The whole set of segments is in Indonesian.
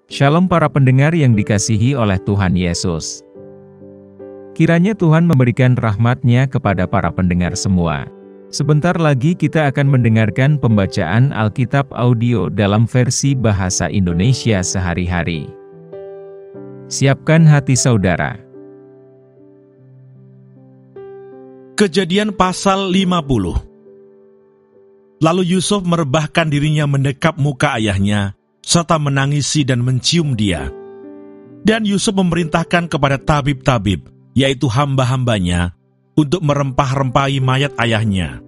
Shalom para pendengar yang dikasihi oleh Tuhan Yesus. Kiranya Tuhan memberikan rahmat-Nya kepada para pendengar semua. Sebentar lagi kita akan mendengarkan pembacaan Alkitab audio dalam versi bahasa Indonesia sehari-hari. Siapkan hati saudara. Kejadian pasal 50. Lalu Yusuf merebahkan dirinya mendekap muka ayahnya, serta menangisi dan mencium dia. Dan Yusuf memerintahkan kepada tabib-tabib, yaitu hamba-hambanya, untuk merempah-rempahi mayat ayahnya.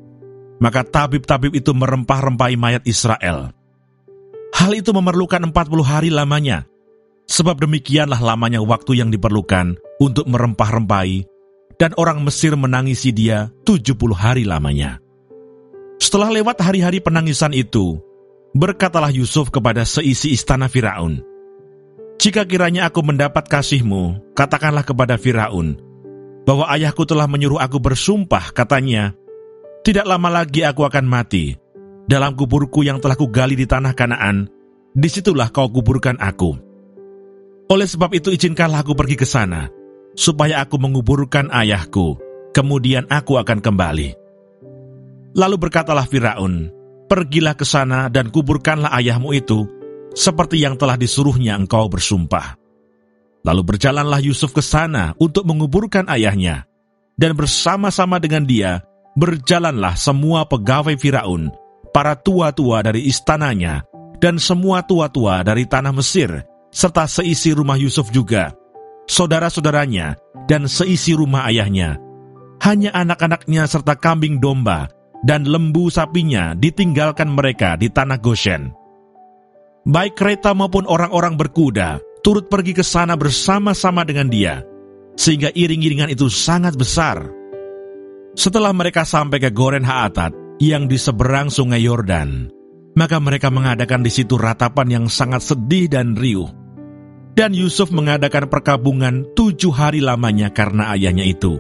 Maka tabib-tabib itu merempah-rempahi mayat Israel. Hal itu memerlukan 40 hari lamanya, sebab demikianlah lamanya waktu yang diperlukan untuk merempah-rempahi, dan orang Mesir menangisi dia 70 hari lamanya. Setelah lewat hari-hari penangisan itu, berkatalah Yusuf kepada seisi istana Firaun, "Jika kiranya aku mendapat kasih-Mu, katakanlah kepada Firaun, bahwa ayahku telah menyuruh aku bersumpah, katanya, tidak lama lagi aku akan mati. Dalam kuburku yang telah kugali di tanah Kanaan, disitulah kau kuburkan aku. Oleh sebab itu izinkanlah aku pergi ke sana, supaya aku menguburkan ayahku, kemudian aku akan kembali." Lalu berkatalah Firaun, "Pergilah ke sana dan kuburkanlah ayahmu itu, seperti yang telah disuruhnya engkau bersumpah." Lalu berjalanlah Yusuf ke sana untuk menguburkan ayahnya, dan bersama-sama dengan dia berjalanlah semua pegawai Firaun, para tua-tua dari istananya, dan semua tua-tua dari tanah Mesir, serta seisi rumah Yusuf juga, saudara-saudaranya, dan seisi rumah ayahnya. Hanya anak-anaknya serta kambing domba dan lembu sapinya ditinggalkan mereka di tanah Goshen. Baik kereta maupun orang-orang berkuda turut pergi ke sana bersama-sama dengan dia, sehingga iring-iringan itu sangat besar. Setelah mereka sampai ke Goren Haatat yang di seberang sungai Yordan, maka mereka mengadakan di situ ratapan yang sangat sedih dan riuh. Dan Yusuf mengadakan perkabungan 7 hari lamanya karena ayahnya itu.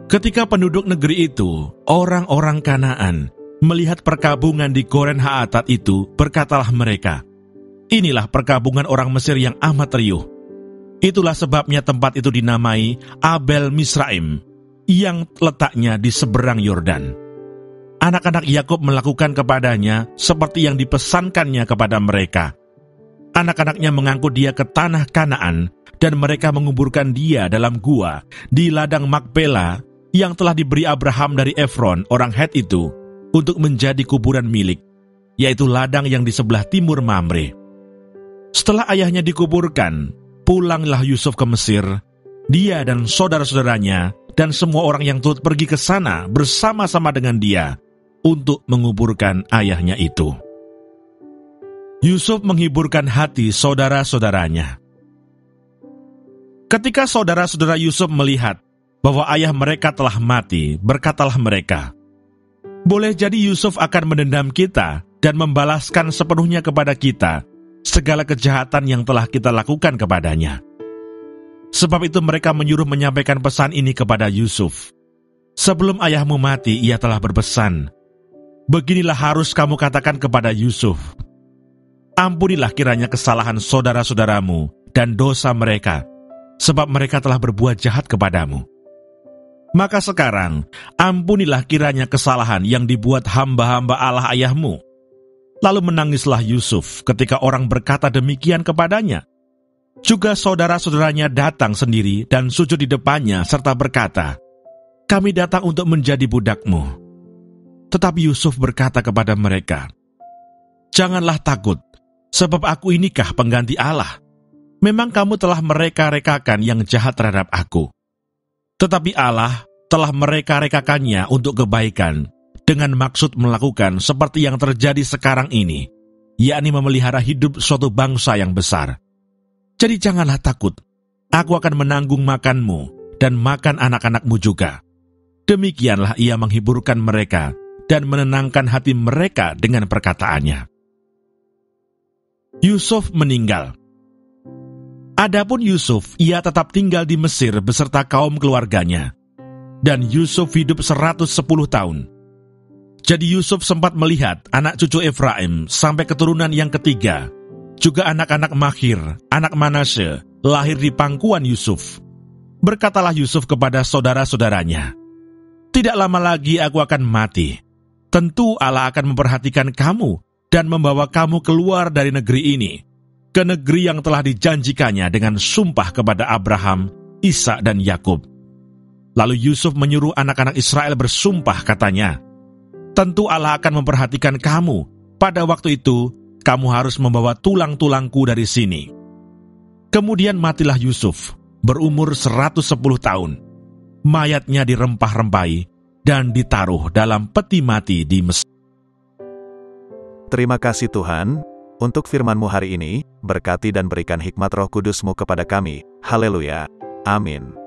Ketika penduduk negeri itu, orang-orang Kanaan, melihat perkabungan di Goren Haatat itu, berkatalah mereka, "Inilah perkabungan orang Mesir yang amat riuh." Itulah sebabnya tempat itu dinamai Abel Misraim, yang letaknya di seberang Yordan. Anak-anak Yakub melakukan kepadanya seperti yang dipesankannya kepada mereka. Anak-anaknya mengangkut dia ke tanah Kanaan, dan mereka menguburkan dia dalam gua di ladang Makpela yang telah diberi Abraham dari Efron, orang Het itu, untuk menjadi kuburan milik, yaitu ladang yang di sebelah timur Mamre. Setelah ayahnya dikuburkan, pulanglah Yusuf ke Mesir, dia dan saudara-saudaranya, dan semua orang yang turut pergi ke sana bersama-sama dengan dia, untuk menguburkan ayahnya itu. Yusuf menghiburkan hati saudara-saudaranya. Ketika saudara-saudara Yusuf melihat bahwa ayah mereka telah mati, berkatalah mereka, "Boleh jadi Yusuf akan mendendam kita dan membalaskan sepenuhnya kepada kita segala kejahatan yang telah kita lakukan kepadanya." Sebab itu mereka menyuruh menyampaikan pesan ini kepada Yusuf. "Sebelum ayahmu mati, ia telah berpesan, beginilah harus kamu katakan kepada Yusuf, ampunilah kiranya kesalahan saudara-saudaramu dan dosa mereka, sebab mereka telah berbuat jahat kepadamu. Maka sekarang, ampunilah kiranya kesalahan yang dibuat hamba-hamba Allah ayahmu." Lalu menangislah Yusuf ketika orang berkata demikian kepadanya. Juga saudara-saudaranya datang sendiri dan sujud di depannya serta berkata, "Kami datang untuk menjadi budakmu." Tetapi Yusuf berkata kepada mereka, "Janganlah takut, sebab aku inikah pengganti Allah. Memang kamu telah mereka-rekakan yang jahat terhadap aku. Tetapi Allah telah mereka-rekakannya untuk kebaikan, dengan maksud melakukan seperti yang terjadi sekarang ini, yakni memelihara hidup suatu bangsa yang besar. Jadi janganlah takut, aku akan menanggung makanmu dan makan anak-anakmu juga." Demikianlah ia menghiburkan mereka dan menenangkan hati mereka dengan perkataannya. Yusuf meninggal. Adapun Yusuf, ia tetap tinggal di Mesir beserta kaum keluarganya. Dan Yusuf hidup 110 tahun. Jadi Yusuf sempat melihat anak cucu Efraim sampai keturunan yang ketiga, Juga anak-anak Makhir, anak Manasye, lahir di pangkuan Yusuf. Berkatalah Yusuf kepada saudara-saudaranya, "Tidak lama lagi aku akan mati. Tentu Allah akan memperhatikan kamu dan membawa kamu keluar dari negeri ini, ke negeri yang telah dijanjikannya dengan sumpah kepada Abraham, Ishak dan Yakub." Lalu Yusuf menyuruh anak-anak Israel bersumpah, katanya, "Tentu Allah akan memperhatikan kamu. Pada waktu itu, kamu harus membawa tulang-tulangku dari sini." Kemudian matilah Yusuf, berumur 110 tahun. Mayatnya dirempah-rempahi dan ditaruh dalam peti mati di Mesir. Terima kasih Tuhan, untuk firman-Mu hari ini, berkati dan berikan hikmat Roh Kudus-Mu kepada kami. Haleluya. Amin.